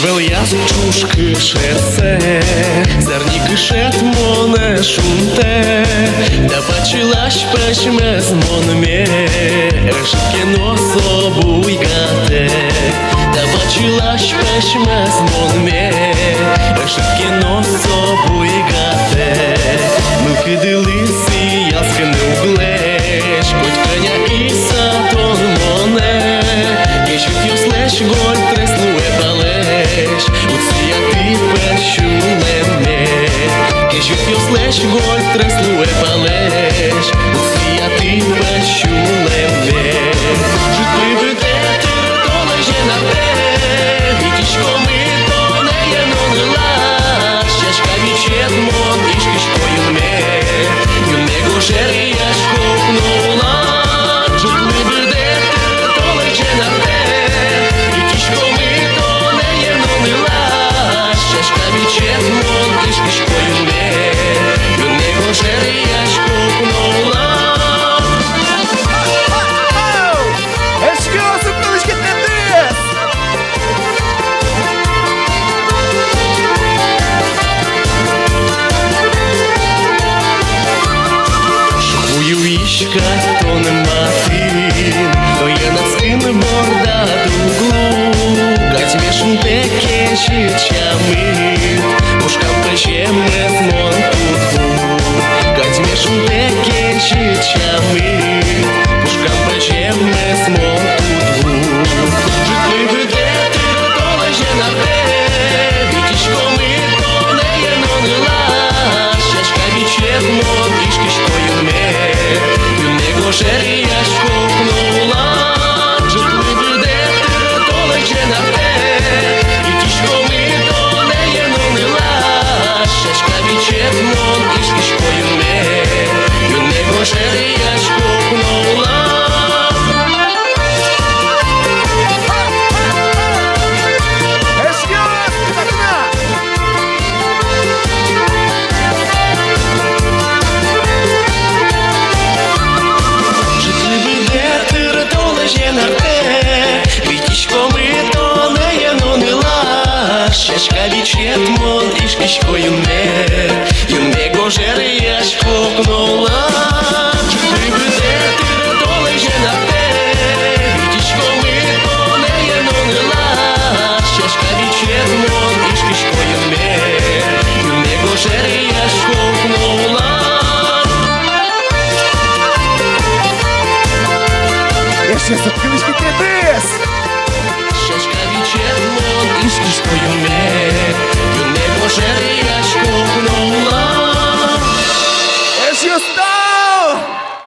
Vel jaz čušky šerce, zerni kışet mone šunte, da pačilaš peşmez mon me, eşke noso buygate, da pačilaš peşmez mon me, eşke noso buygate. Ну кидилися, яски не углеш, хоть коня і сатон моне, кишуть юслеш голь треслуе балеш, уція ти першулеме, кишуть юслеш голь треслуе балеш, уція ти першулеме. Житливий детер долеже на те, вітічко ми то не є нонила, щачка вічет мон і шкішкою ме, юнего жерія шкопнула. Житливий детер долеже на те, вітічко ми то не є нонила, щачка вічет мон і шкішкою ме, юнего жерія шкопнула. Вічка то нема тин, то є на скин морда дуглу, Катьмешн теке щичами, ушкам печеме змон тутгу. Катьмешн теке щичами, ушкам печеме змон тутгу. Житливий детер долеже на те, вітічко ми то не є нонила, щачка вічет мон і шкішкою ме, юнего жерія шкопнула. Житливий детер долеже на те, вітічко ми то не є нонила, щачка вічет мон і шкішкою ме, юнего жерія шкопнула. Щачка вічет мон і шкішкою ме, юнего жерія шкопнула. Житливий детер долеже на те, вітічко ми то не є нонила, щачка вічет мон і шкішкою ме, юнего жерія шкопнула. Я ще заткнешки ТТС! Щачка вічет мон і шкішкою ме,